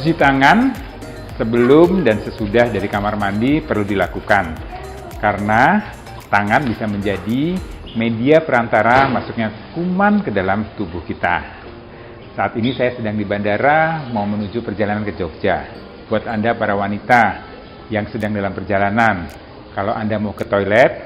Cuci tangan sebelum dan sesudah dari kamar mandi perlu dilakukan, karena tangan bisa menjadi media perantara masuknya kuman ke dalam tubuh kita. Saat ini saya sedang di bandara mau menuju perjalanan ke Jogja. Buat Anda para wanita yang sedang dalam perjalanan, kalau Anda mau ke toilet,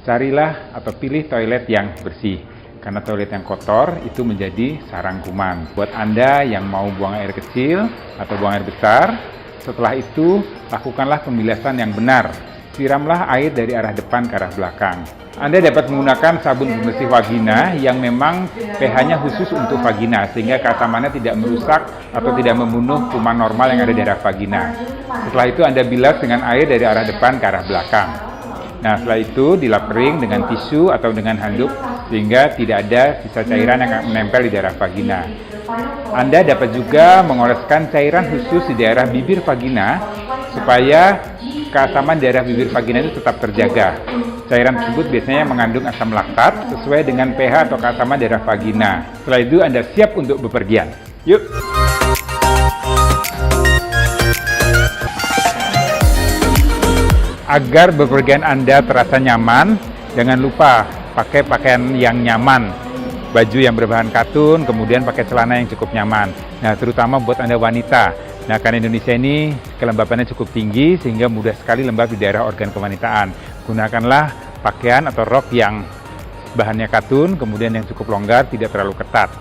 carilah atau pilih toilet yang bersih. Karena toilet yang kotor itu menjadi sarang kuman. Buat Anda yang mau buang air kecil atau buang air besar, setelah itu lakukanlah pembilasan yang benar. Siramlah air dari arah depan ke arah belakang. Anda dapat menggunakan sabun pembersih vagina yang memang pH-nya khusus untuk vagina, sehingga keasamannya tidak merusak atau tidak membunuh kuman normal yang ada di arah vagina. Setelah itu Anda bilas dengan air dari arah depan ke arah belakang. Nah, setelah itu dilap kering dengan tisu atau dengan handuk sehingga tidak ada sisa cairan yang menempel di daerah vagina. Anda dapat juga mengoleskan cairan khusus di daerah bibir vagina supaya keasaman daerah bibir vagina itu tetap terjaga. Cairan tersebut biasanya mengandung asam laktat sesuai dengan pH atau keasaman daerah vagina. Setelah itu Anda siap untuk bepergian. Yuk! Agar bepergian Anda terasa nyaman, jangan lupa pakai pakaian yang nyaman, baju yang berbahan katun, kemudian pakai celana yang cukup nyaman. Nah, terutama buat Anda wanita. Nah, karena Indonesia ini kelembapannya cukup tinggi sehingga mudah sekali lembab di daerah organ kewanitaan. Gunakanlah pakaian atau rok yang bahannya katun, kemudian yang cukup longgar, tidak terlalu ketat,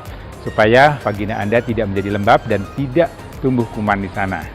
supaya vagina Anda tidak menjadi lembab dan tidak tumbuh kuman di sana.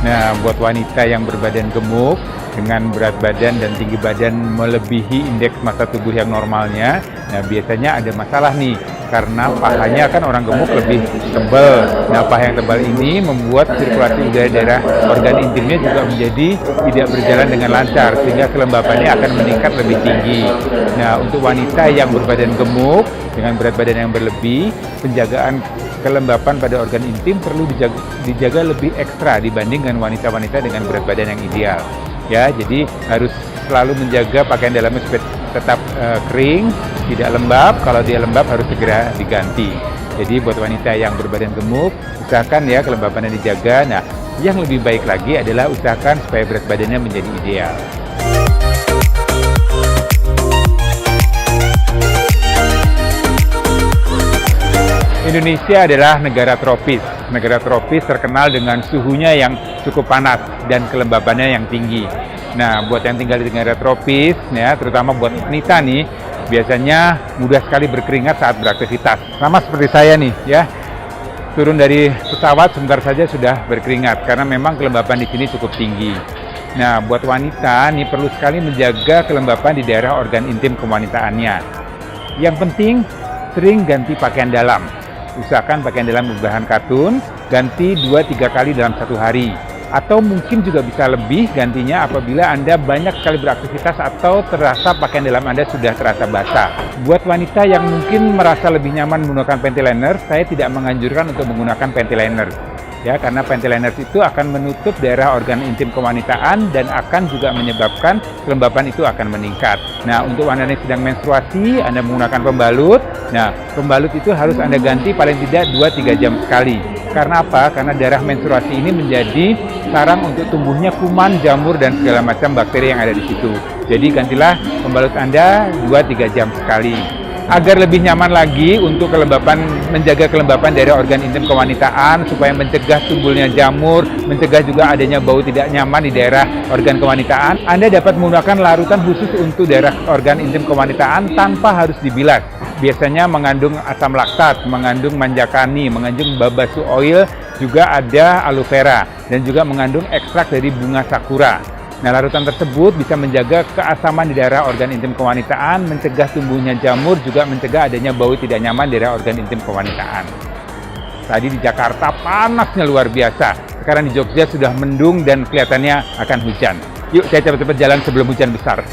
Nah, buat wanita yang berbadan gemuk dengan berat badan dan tinggi badan melebihi indeks massa tubuh yang normalnya, nah biasanya ada masalah nih, karena pahanya kan orang gemuk lebih tebal. Nah, paha yang tebal ini membuat sirkulasi udara daerah organ intimnya juga menjadi tidak berjalan dengan lancar, sehingga kelembapannya akan meningkat lebih tinggi. Nah, untuk wanita yang berbadan gemuk dengan berat badan yang berlebih, penjagaan kelembapan pada organ intim perlu dijaga lebih ekstra dibanding dengan wanita-wanita dengan berat badan yang ideal. Ya, jadi harus selalu menjaga pakaian dalamnya supaya tetap kering, tidak lembab. Kalau dia lembab harus segera diganti. Jadi buat wanita yang berbadan gemuk, usahakan ya kelembapannya dijaga. Nah, yang lebih baik lagi adalah usahakan supaya berat badannya menjadi ideal. Indonesia adalah negara tropis. Negara tropis terkenal dengan suhunya yang cukup panas dan kelembabannya yang tinggi. Nah, buat yang tinggal di negara tropis, ya, terutama buat wanita nih, biasanya mudah sekali berkeringat saat beraktivitas. Sama seperti saya nih, ya. Turun dari pesawat sebentar saja sudah berkeringat karena memang kelembapan di sini cukup tinggi. Nah, buat wanita nih perlu sekali menjaga kelembapan di daerah organ intim kewanitaannya. Yang penting sering ganti pakaian dalam. Usahakan pakaian dalam berbahan katun, ganti 2-3 kali dalam satu hari. Atau mungkin juga bisa lebih gantinya apabila Anda banyak sekali beraktivitas atau terasa pakaian dalam Anda sudah terasa basah. Buat wanita yang mungkin merasa lebih nyaman menggunakan panty liner, saya tidak menganjurkan untuk menggunakan panty liner. Ya, karena panty liner itu akan menutup daerah organ intim kewanitaan dan akan juga menyebabkan kelembapan itu akan meningkat. Nah, untuk wanita yang sedang menstruasi, Anda menggunakan pembalut. Nah, pembalut itu harus Anda ganti paling tidak 2-3 jam sekali. Karena apa? Karena darah menstruasi ini menjadi sarang untuk tumbuhnya kuman, jamur, dan segala macam bakteri yang ada di situ. Jadi gantilah pembalut Anda 2-3 jam sekali. Agar lebih nyaman lagi untuk menjaga kelembapan dari organ intim kewanitaan, supaya mencegah timbulnya jamur, mencegah juga adanya bau tidak nyaman di daerah organ kewanitaan, Anda dapat menggunakan larutan khusus untuk daerah organ intim kewanitaan tanpa harus dibilas. Biasanya mengandung asam laktat, mengandung manjakani, mengandung babasu oil, juga ada aloe vera, dan juga mengandung ekstrak dari bunga sakura. Nah, larutan tersebut bisa menjaga keasaman di daerah organ intim kewanitaan, mencegah tumbuhnya jamur, juga mencegah adanya bau tidak nyaman di daerah organ intim kewanitaan. Tadi di Jakarta panasnya luar biasa. Sekarang di Jogja sudah mendung dan kelihatannya akan hujan. Yuk saya cepat-cepat jalan sebelum hujan besar.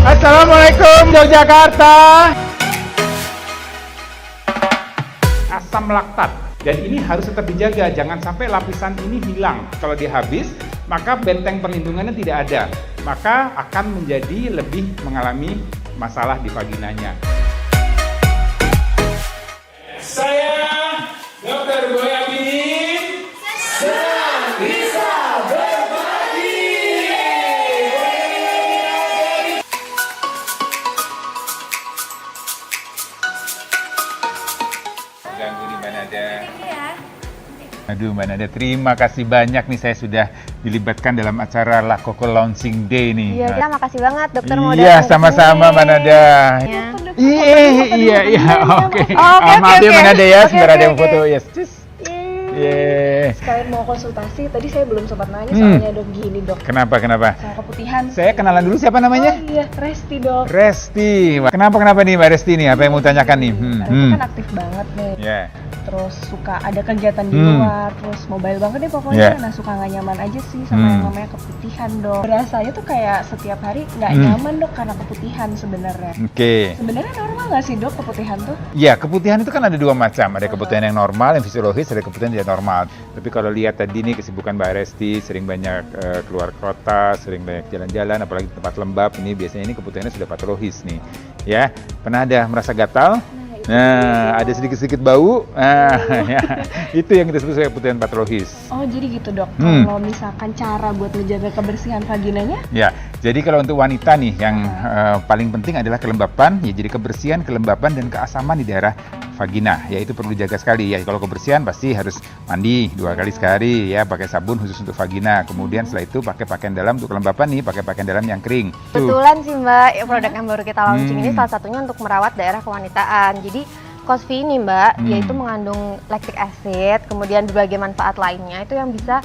Assalamualaikum Yogyakarta. Asam laktat, dan ini harus tetap dijaga, jangan sampai lapisan ini hilang. Kalau dia habis, maka benteng perlindungannya tidak ada, maka akan menjadi lebih mengalami masalah di vaginanya. Saya Dr. Boyabin, senang bisa berbagi. Ganggu di Mbak Nada. Aduh Mbak Nada, terima kasih banyak nih, saya sudah dilibatkan dalam acara La Coco Launching Day nih. Iya, kita makasih banget dokter mau Iya, sama-sama Mbak Nada. Iya, oke. Maaf ya Mbak Nada ya, sebentar ada yang foto. Yes, Sekalian mau konsultasi, tadi saya belum sempat nanya soalnya dok, gini dok. Kenapa? Saya keputihan. Saya kenalan dulu, siapa namanya? Oh iya, Resti dok. Resti. Kenapa nih Mbak Resti nih? Apa yang mau tanyakan nih? Resti kan aktif banget nih. Iya. Terus suka ada kegiatan di luar, terus mobile banget deh pokoknya. Nah suka nggak nyaman aja sih sama yang namanya keputihan dok. Rasanya tuh kayak setiap hari nggak nyaman dok karena keputihan sebenarnya. Oke. Sebenarnya normal nggak sih dok keputihan tuh? Iya, keputihan itu kan ada dua macam. Ada keputihan yang normal, yang fisiologis, ada keputihan tidak normal. Tapi kalau lihat tadi nih kesibukan Mbak Resti, sering banyak keluar kota, sering banyak jalan-jalan, apalagi di tempat lembab, ini biasanya ini keputihannya sudah patologis nih. Ya, pernah ada merasa gatal? Nah, ada sedikit-sedikit bau, ya, itu yang kita sebut sebagai keputihan patologis. Oh, jadi gitu dok. Kalau misalkan cara buat menjaga kebersihan vaginanya? Ya, jadi kalau untuk wanita nih, yang paling penting adalah kelembapan, ya jadi kebersihan, kelembapan, dan keasaman di daerah vagina, ya itu perlu dijaga sekali ya. Kalau kebersihan pasti harus mandi 2 kali sehari ya, pakai sabun khusus untuk vagina. Kemudian setelah itu pakai pakaian dalam untuk kelembapan nih, pakai pakaian dalam yang kering. Kebetulan sih Mbak, produk yang baru kita launching ini salah satunya untuk merawat daerah kewanitaan. Jadi Cosvi ini Mbak, yaitu mengandung lactic acid, kemudian berbagai manfaat lainnya itu yang bisa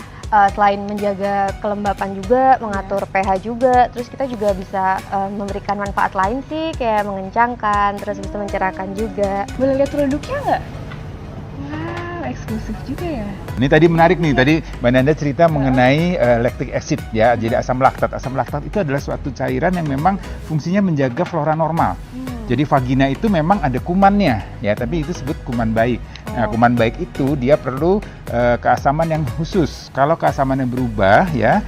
selain menjaga kelembapan juga, mengatur pH juga, terus kita juga bisa memberikan manfaat lain sih, kayak mengencangkan, terus bisa mencerahkan juga. Boleh lihat produknya nggak? Wow, eksklusif juga ya. Ini tadi menarik nih, tadi Mbak Nanda cerita mengenai lactic acid ya, jadi asam laktat. Asam laktat itu adalah suatu cairan yang memang fungsinya menjaga flora normal. Jadi vagina itu memang ada kumannya ya, tapi itu disebut kuman baik. Nah, kuman baik itu dia perlu keasaman yang khusus. Kalau keasamannya berubah ya,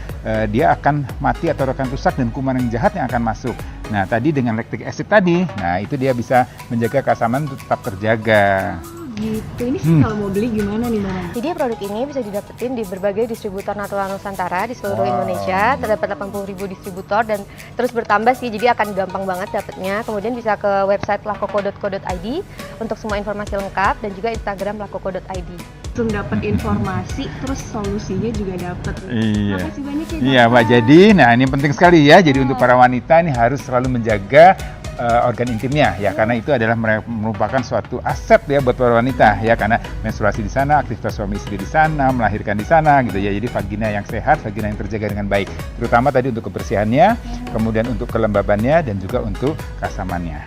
dia akan mati atau akan rusak dan kuman yang jahat yang akan masuk. Nah, tadi dengan lactic acid tadi, nah itu dia bisa menjaga keasaman itu tetap terjaga. Gitu, ini sih kalau mau beli gimana nih Mbak? Jadi produk ini bisa didapetin di berbagai distributor Natural Nusantara di seluruh Indonesia. Terdapat 80.000 distributor dan terus bertambah sih, jadi akan gampang banget dapetnya. Kemudian bisa ke website lacoco.co.id untuk semua informasi lengkap dan juga Instagram lacoco.id. Langsung dapat informasi, terus solusinya juga dapat. Iya. Makasih banyak ya. Iya Mbak, jadi nah ini penting sekali ya. Jadi untuk para wanita ini harus selalu menjaga organ intimnya ya, karena itu adalah merupakan suatu aset ya buat para wanita ya, karena menstruasi di sana, aktivitas suami istri di sana, melahirkan di sana gitu ya. Jadi vagina yang sehat, vagina yang terjaga dengan baik, terutama tadi untuk kebersihannya, kemudian untuk kelembabannya dan juga untuk keasamannya.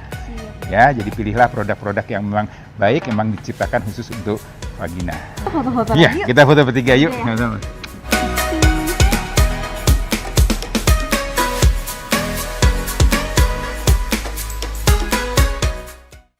Ya, jadi pilihlah produk-produk yang memang baik, memang diciptakan khusus untuk vagina. Foto-foto Iya, lagi yuk. kita foto bertiga yuk. Sama-sama.